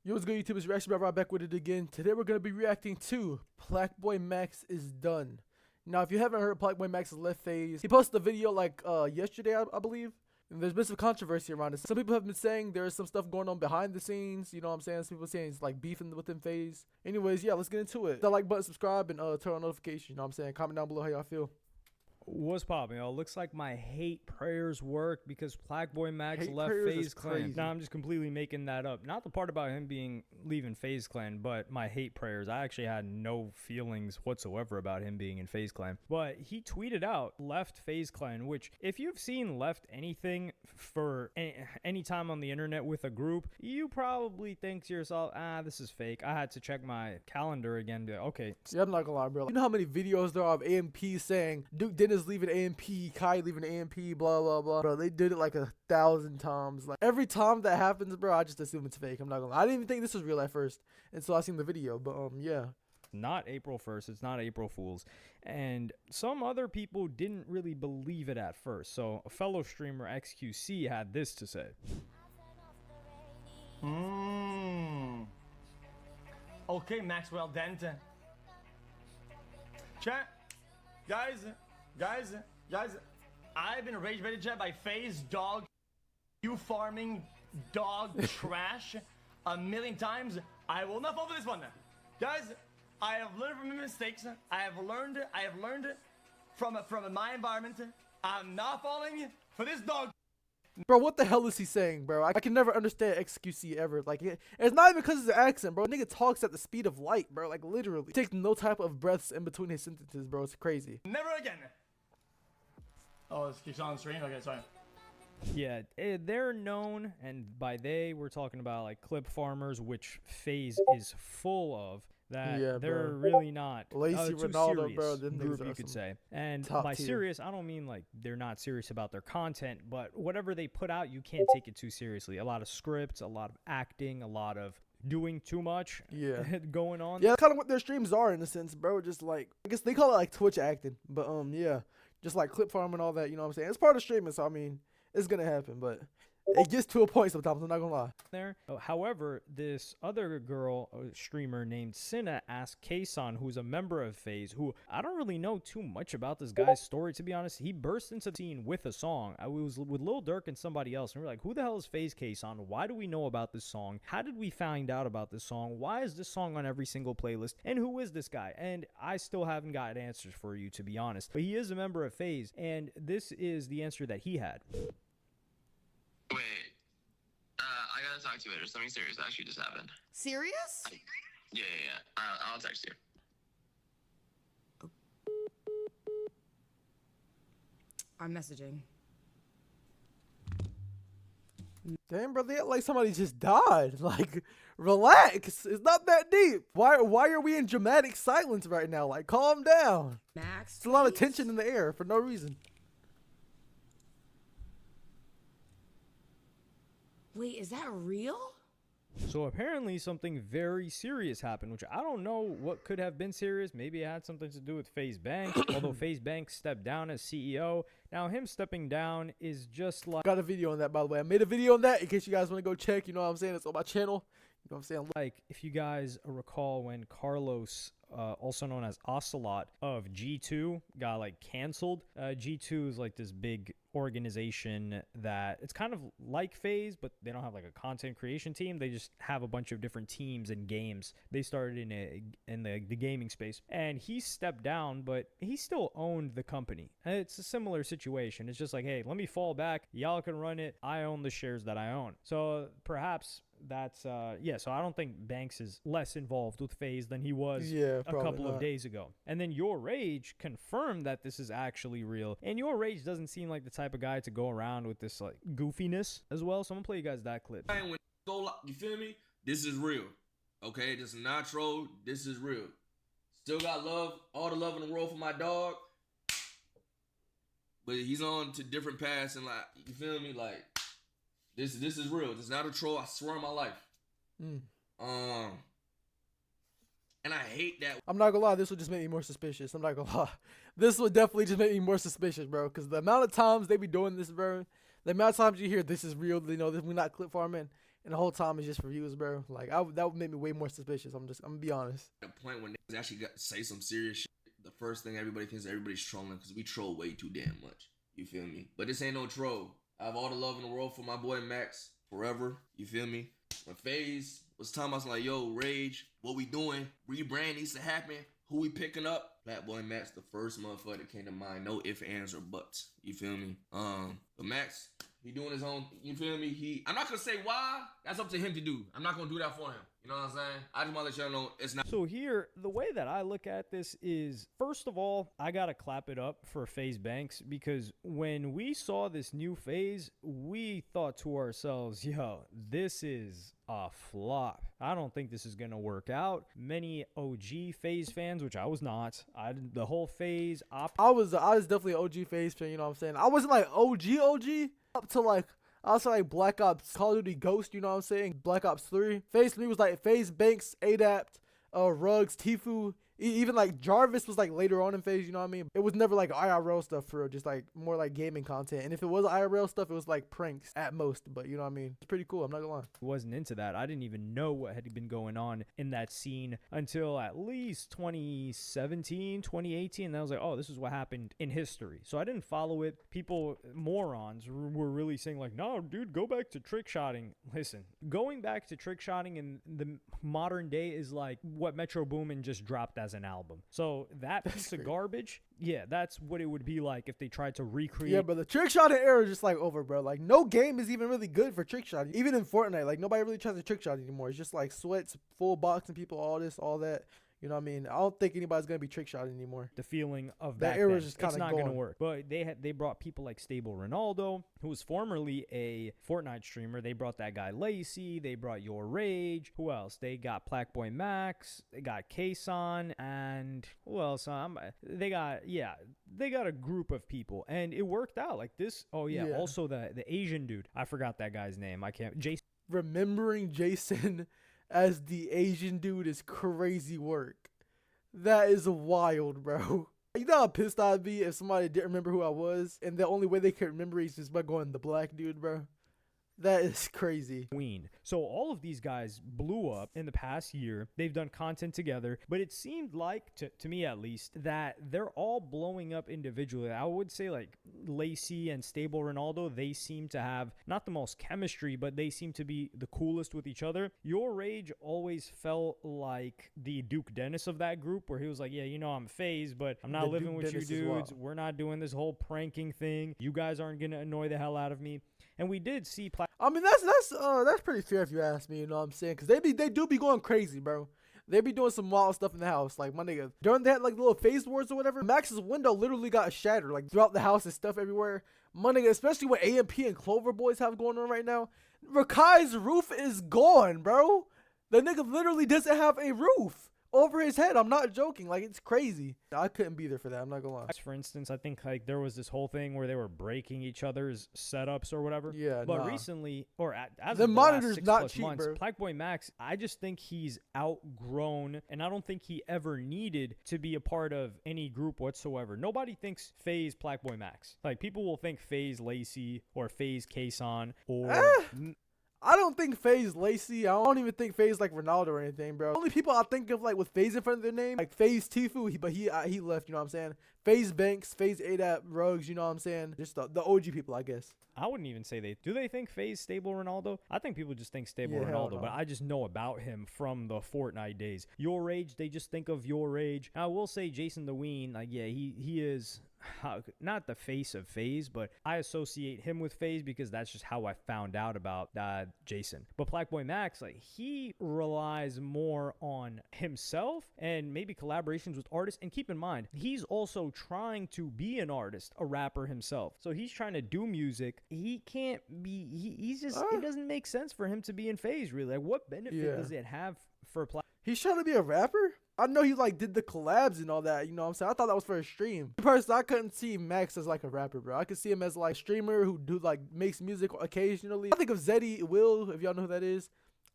Yo, what's good, YouTube? It's Reaction right back with it again. Today we're going to be reacting to PlaqueBoyMax is Done. Now, if you haven't heard PlaqueBoyMax's left Faze, he posted a video like yesterday, I believe. And there's been some controversy around it. Some people have been saying there's some stuff going on behind the scenes. You know what I'm saying? Some people saying it's like beefing within Faze. Anyways, yeah, let's get into it. Hit that like button, subscribe, and turn on notifications. You know what I'm saying? Comment down below how y'all feel. What's poppin', y'all? Looks like my hate prayers worked because PlaqueBoyMax left Faze Clan. Nah, I'm just completely making that up. Not the part about him leaving Faze Clan, but my hate prayers. I actually had no feelings whatsoever about him being in Faze Clan. But he tweeted out left Faze Clan, which if you've seen left anything for any time on the internet with a group, you probably think to yourself, this is fake. I had to check my calendar again. Okay. Yeah, I'm not gonna lie, bro. You know how many videos there are of AMP saying Duke Dennis leaving AMP, Kai leaving AMP, blah blah blah, bro? They did it like 1,000 times. Like every time that happens, bro, I just assume it's fake. I'm not gonna lie. I didn't even think this was real at first until I seen the video. But yeah, not April 1st. It's not April Fool's. And some other people didn't really believe it at first. So a fellow streamer, XQC, had this to say. Okay, Maxwell Dent. Chat. Guys, I've been rage baited by Faze dog, you farming dog trash a million times. I will not fall for this one. Guys, I have learned from my mistakes. I have learned from my environment. I'm not falling for this dog. Bro, what the hell is he saying, bro? I can never understand XQC ever. Like, it's not even because of his accent, bro. Nigga talks at the speed of light, bro. Like, literally. He takes no type of breaths in between his sentences, bro. It's crazy. Never again. Oh, this keeps on screen? Okay, sorry. Yeah, they're known, and by they, we're talking about, like, clip farmers, which Faze is full of. That yeah, they're bro. Really not Lazy Ronaldo, bro. Group, you could say. And by serious, I don't mean like they're not serious about their content, but whatever they put out, you can't take it too seriously. A lot of scripts, a lot of acting, a lot of doing too much going on. Yeah, that's kind of what their streams are in a sense, bro. Just like, I guess they call it like Twitch acting, but yeah, just like clip farm and all that. You know what I'm saying? It's part of streaming, so I mean, it's gonna happen, but it gets to a point sometimes. I'm not gonna lie. There. However, this other girl, streamer named Cinna, asked Kason, who's a member of Faze, who I don't really know too much about this guy's story, to be honest. He burst into the scene with a song. I was with Lil Durk and somebody else, and we were like, who the hell is Faze Kason? Why do we know about this song? How did we find out about this song? Why is this song on every single playlist? And who is this guy? And I still haven't got answers for you, to be honest. But he is a member of Faze, and this is the answer that he had. Wait, I gotta talk to you later. Something serious actually just happened. Serious? Yeah. I'll text you. I'm messaging. Damn, bro, they act like somebody just died. Like, relax. It's not that deep. Why are we in dramatic silence right now? Like, calm down. Max, it's a lot of tension in the air for no reason. Wait, is that real? So apparently something very serious happened, which I don't know what could have been serious. Maybe it had something to do with Faze Banks, although Faze Banks stepped down as CEO. Now him stepping down is just like... Got a video on that, by the way. I made a video on that in case you guys want to go check. You know what I'm saying? It's on my channel. You know what I'm saying? Like, if you guys recall when Carlos, also known as Ocelot of G2, got like canceled. G2 is like this big organization that it's kind of like Faze, but they don't have like a content creation team. They just have a bunch of different teams and games. They started in the gaming space, and he stepped down, but he still owned the company. And it's a similar situation. It's just like, hey, let me fall back. Y'all can run it. I own the shares that I own. So perhaps that's so I don't think Banks is less involved with Faze than he was a couple of days ago. And then Your Rage confirmed that this is actually real, and Your Rage doesn't seem like the type of guy to go around with this like goofiness as well. So I'm gonna play you guys that clip. You feel me? This is real. Okay, this is not troll. This is real. Still got love, all the love in the world for my dog, but he's on to different paths, and like, you feel me? Like, This is real. This is not a troll. I swear on my life. And I hate that. I'm not gonna lie, this would just make me more suspicious. I'm not gonna lie. This would definitely just make me more suspicious, bro. Because the amount of times they be doing this, bro. The amount of times you hear this is real, you know, we're not clip farming. and the whole time it's just for views, bro. Like that would make me way more suspicious. I'm gonna be honest. At a point when niggas actually got to say some serious shit, the first thing everybody thinks everybody's trolling because we troll way too damn much. You feel me? But this ain't no troll. I have all the love in the world for my boy Max forever. You feel me? When Faze was talking about like, yo, Rage, what we doing? Rebrand needs to happen. Who we picking up? PlaqueBoyMax, the first motherfucker that came to mind. No ifs, ands, or buts. You feel me? But Max, he doing his own. You feel me? I'm not gonna say why. That's up to him to do. I'm not gonna do that for him. You know what I'm saying? I just wanna let y'all know it's not. So here, the way that I look at this is, first of all, I gotta clap it up for Faze Banks, because when we saw this new Faze, we thought to ourselves, yo, this is a flop. I don't think this is gonna work out. Many OG Faze fans, which I was not, the whole Faze I was definitely an OG Faze fan. You know what I'm saying? I wasn't like OG up to like. I also like Black Ops, Call of Duty Ghost, you know what I'm saying? Black Ops 3. Faze 3 was like Faze Banks, Adapt, Rugs, Tifu. Even like Jarvis was like later on in Faze, you know what I mean? It was never like IRL stuff for real, just like more like gaming content. And if it was IRL stuff, it was like pranks at most. But you know what I mean? It's pretty cool, I'm not gonna lie. Wasn't into that. I didn't even know what had been going on in that scene until at least 2017, 2018. And I was like, oh, this is what happened in history. So I didn't follow it. People, morons, were really saying like, no, dude, go back to trick shotting. Listen, going back to trick shotting in the modern day is like what Metro Boomin just dropped as an album. So that piece of garbage, yeah, that's what it would be like if they tried to recreate. Yeah, but the trick shotting era is just like over, bro. Like no game is even really good for trick shotting. Even in Fortnite, like nobody really tries to trick shot anymore. It's just like sweats, full boxing people, all this, all that. You know what I mean? I don't think anybody's gonna be trick shotting anymore. The feeling of that era is just kind it's of not gone. gonna work. But they brought people like Stable Ronaldo, who was formerly a Fortnite streamer. They brought that guy Lacey. They brought Your Rage. Who else? They got PlaqueBoyMax. They got Kason, and who else? They got a group of people, and it worked out like this. Oh yeah. Also the Asian dude. I forgot that guy's name. I can't. Jason. Remembering Jason as the Asian dude is crazy work. That is wild, bro. You know how pissed I'd be if somebody didn't remember who I was, and the only way they could remember is just by going the black dude, bro. That is crazy. So all of these guys blew up in the past year. They've done content together, but it seemed like, to me at least, that they're all blowing up individually. I would say like Lacey and Stable Ronaldo, they seem to have not the most chemistry, but they seem to be the coolest with each other. Your Rage always felt like the Duke Dennis of that group, where he was like, yeah, you know, I'm Faze, but I'm not living with you dudes. We're not doing this whole pranking thing. You guys aren't going to annoy the hell out of me. And we did see. I mean, that's pretty fair if you ask me. You know what I'm saying? Because they do be going crazy, bro. They be doing some wild stuff in the house. Like my nigga, during that like little Faze wars or whatever, Max's window literally got shattered like throughout the house and stuff everywhere. My nigga, especially what AMP and Clover Boys have going on right now, Rakai's roof is gone, bro. The nigga literally doesn't have a roof over his head. I'm not joking. Like, it's crazy. I couldn't be there for that. I'm not gonna lie. For instance, I think like there was this whole thing where they were breaking each other's setups or whatever. Yeah, but recently, or as the of monitor's the last 6+ not cheap, months, bro. PlaqueBoyMax, I just think he's outgrown, and I don't think he ever needed to be a part of any group whatsoever. Nobody thinks Faze PlaqueBoyMax. Like people will think Faze Lacey or Faze Kason or. I don't think Faze Lacey. I don't even think Faze like Ronaldo or anything, bro. Only people I think of like with Faze in front of their name, like Faze Tifu, but he left, you know what I'm saying? Faze Banks, Faze Adapt, Rugs, you know what I'm saying? Just the OG people, I guess. I wouldn't even say they think Faze Stable Ronaldo. I think people just think Stable Ronaldo, Ronaldo, but I just know about him from the Fortnite days. Your Rage, they just think of Your Rage. I will say Jason the Ween, like yeah, he is not the face of Faze, but I associate him with Faze because that's just how I found out about Jason. But PlaqueBoyMax, like he relies more on himself and maybe collaborations with artists. And keep in mind, he's also trying to be an artist, a rapper himself. So he's trying to do music. He can't be. He's just. It doesn't make sense for him to be in Faze. Really, like what benefit does it have for He's trying to be a rapper? I know he like did the collabs and all that, you know what I'm saying? I thought that was for a stream. Personally, I couldn't see Max as like a rapper, bro. I could see him as like a streamer who makes music occasionally. I think of Zeddy Will, if y'all know who that is.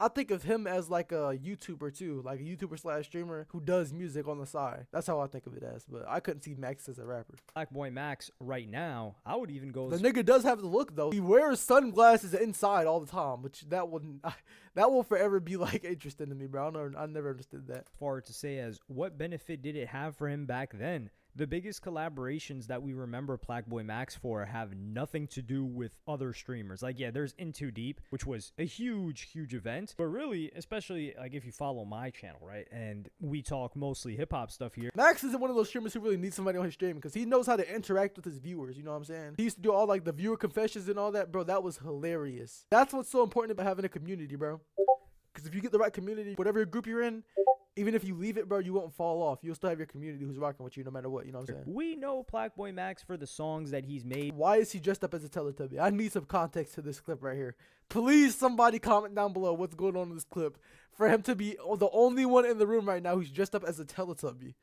I think of him as like a YouTuber too, like a YouTuber slash streamer who does music on the side. That's how I think of it as. But I couldn't see Max as a rapper. PlaqueBoyMax right now, I would even go The as nigga does have the look though. He wears sunglasses inside all the time, which that will forever be like interesting to me, bro. I never understood that. far to say as what benefit did it have for him back then? The biggest collaborations that we remember PlaqueBoyMax for have nothing to do with other streamers. Like, yeah, there's In Too Deep, which was a huge event. But really, especially like if you follow my channel, right? And we talk mostly hip hop stuff here. Max isn't one of those streamers who really needs somebody on his stream because he knows how to interact with his viewers. You know what I'm saying? He used to do all like the viewer confessions and all that, bro. That was hilarious. That's what's so important about having a community, bro. Because if you get the right community, whatever group you're in, even if you leave it, bro, you won't fall off. You'll still have your community who's rocking with you no matter what. You know what I'm saying? We know PlaqueBoyMax for the songs that he's made. Why is he dressed up as a Teletubby? I need some context to this clip right here. Please, somebody comment down below what's going on in this clip for him to be the only one in the room right now who's dressed up as a Teletubby.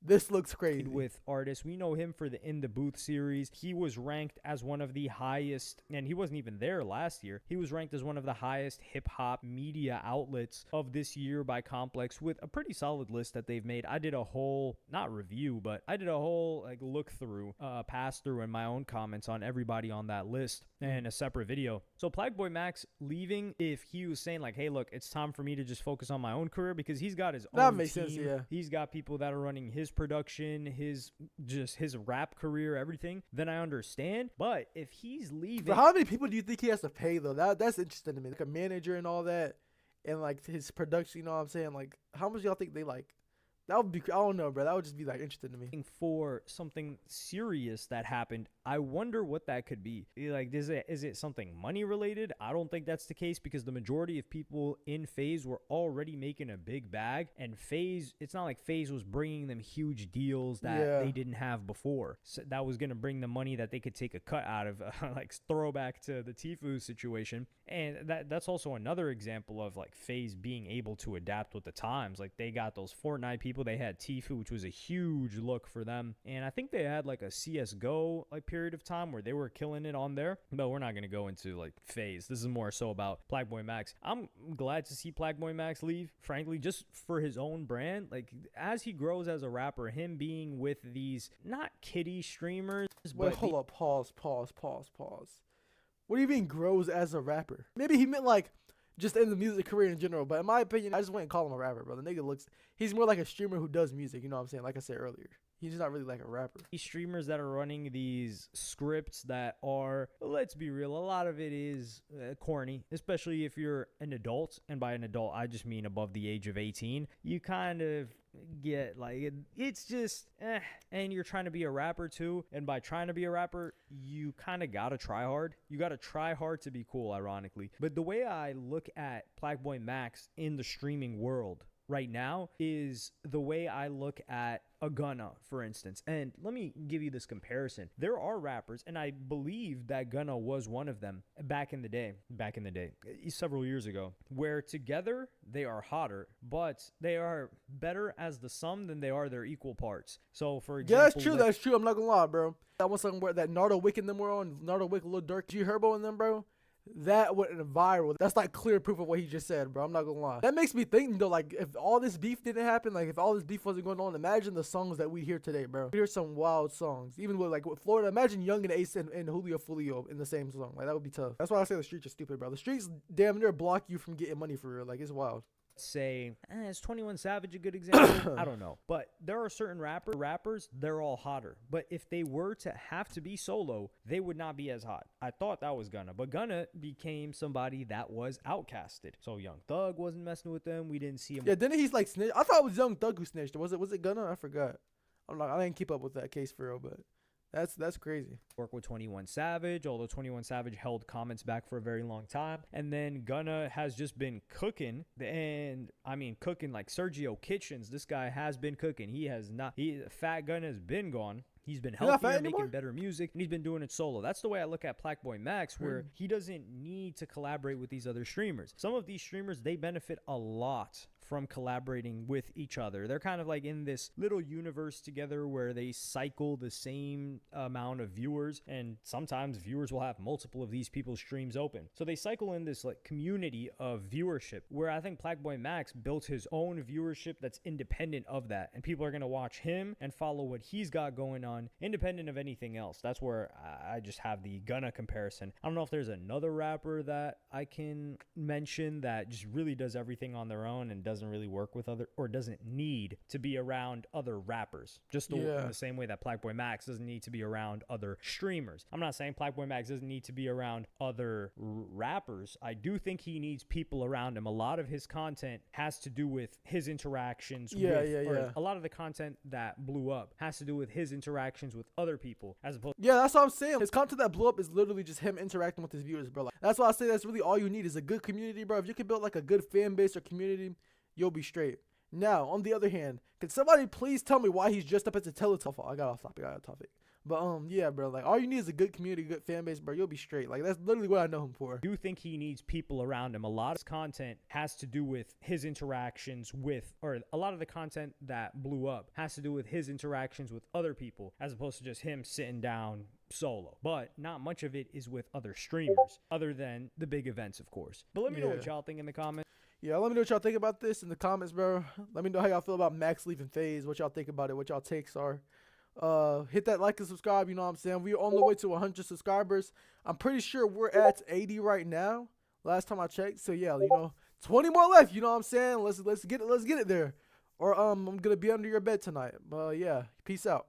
This looks crazy. With artists, we know him for the In the Booth series. He was ranked as one of the highest, and he wasn't even there last year. He was ranked as one of the highest hip-hop media outlets of this year by Complex, with a pretty solid list that they've made. I did a whole, not review, but I did a whole like look through, pass through, and my own comments on everybody on that list and a separate video. So PlaqueBoyMax leaving, if he was saying like, hey, look, it's time for me to just focus on my own career, because he's got his That own makes team. sense, yeah. He's got people that are running his production, his rap career, everything, then I understand. But if he's leaving, But how many people do you think he has to pay though? That's interesting to me. Like a manager and all that, and like his production. You know what I'm saying? Like how much y'all think they like? That would be, I don't know, bro. That would just be like interesting to me. for something serious that happened, I wonder what that could be. Like, is it something money related? I don't think that's the case, because the majority of people in Faze were already making a big bag, and Faze, it's not like Faze was bringing them huge deals that they didn't have before. So that was going to bring them money that they could take a cut out of, like throwback to the Tfue situation. And that's also another example of like Faze being able to adapt with the times. Like, they got those Fortnite people, they had Tfue, which was a huge look for them, and I think they had like a CSGO like period of time where they were killing it on there. But we're not going to go into like Faze. This is more so about PlaqueBoyMax. I'm glad to see PlaqueBoyMax leave, frankly, just for his own brand. Like, as he grows as a rapper, him being with these not kiddie streamers. Wait, hold up, pause. What do you mean grows as a rapper? Maybe he meant like just in the music career in general, but in my opinion, I just wouldn't call him a rapper, bro. The nigga he's more like a streamer who does music, you know what I'm saying? Like I said earlier, he's not really like a rapper. These streamers that are running these scripts that are, let's be real, a lot of it is corny, especially if you're an adult, and by an adult, I just mean above the age of 18. You kind of get like it's just and you're trying to be a rapper too, and by trying to be a rapper, you kind of gotta try hard. You gotta try hard to be cool, ironically. But the way I look at PlaqueBoyMax in the streaming world right now is the way I look at a Gunna, for instance. And let me give you this comparison. There are rappers, and I believe that Gunna was one of them back in the day, several years ago, where together they are hotter, but they are better as the sum than they are their equal parts. So, for example, Yeah, that's true. I'm not gonna lie, bro. That one song where that Nardo Wick and them were on, Nardo Wick, Lil Durk, G Herbo and them, bro. That went viral. That's like clear proof of what he just said, bro. I'm not gonna lie. That makes me think though, like if all this beef didn't happen, like if all this beef wasn't going on, imagine the songs that we hear today, bro. We hear some wild songs. Even with Florida, imagine Young and Ace and Julio Fulio in the same song. Like that would be tough. That's why I say the streets are stupid, bro. The streets damn near block you from getting money for real. Like it's wild. Say, is 21 Savage a good example? I don't know. But there are certain rappers, they're all hotter. But if they were to have to be solo, they would not be as hot. I thought that was Gunna. But Gunna became somebody that was outcasted. So Young Thug wasn't messing with them. We didn't see him. Yeah, didn't he's like snitch? I thought it was Young Thug who snitched. Was it Gunna? I forgot. I didn't keep up with that case for real, but that's crazy. Work with 21 Savage, although 21 Savage held comments back for a very long time. And then Gunna has just been cooking, and I mean cooking like Sergio Kitchens. This guy has been cooking. He has not. Fat Gunna has been gone. He's been healthier, making better music, and he's been doing it solo. That's the way I look at PlaqueBoyMax, where he doesn't need to collaborate with these other streamers. Some of these streamers, they benefit a lot from collaborating with each other. They're kind of like in this little universe together where they cycle the same amount of viewers, and sometimes viewers will have multiple of these people's streams open. So they cycle in this like community of viewership where I think PlaqueBoyMax built his own viewership that's independent of that, and people are going to watch him and follow what he's got going on independent of anything else. That's where I just have the Gunna comparison. I don't know if there's another rapper that I can mention that just really does everything on their own and doesn't really work with other, or doesn't need to be around other rappers, just in the same way that PlaqueBoyMax doesn't need to be around other streamers. I'm not saying PlaqueBoyMax doesn't need to be around other rappers. I do think he needs people around him. A lot of his content has to do with his interactions a lot of the content that blew up has to do with his interactions with other people, as opposed that's what I'm saying. His content that blew up is literally just him interacting with his viewers, bro. Like, that's why I say that's really all you need is a good community, bro. If you can build like a good fan base or community, you'll be straight. Now, on the other hand, can somebody please tell me why he's dressed up as a Teletubby? I got off topic. But yeah, bro, like all you need is a good community, good fan base, bro. You'll be straight. Like that's literally what I know him for. I do think he needs people around him. A lot of his content has to do with his interactions with, or a lot of the content that blew up has to do with his interactions with other people, as opposed to just him sitting down solo. But not much of it is with other streamers, other than the big events, of course. But let me know what y'all think in the comments. Yeah, let me know what y'all think about this in the comments, bro. Let me know how y'all feel about Max leaving Faze, what y'all think about it, what y'all takes are. Hit that like and subscribe, you know what I'm saying? We're on the way to 100 subscribers. I'm pretty sure we're at 80 right now, last time I checked. So yeah, 20 more left, you know what I'm saying? Let's get it there. Or I'm gonna be under your bed tonight. Yeah, peace out.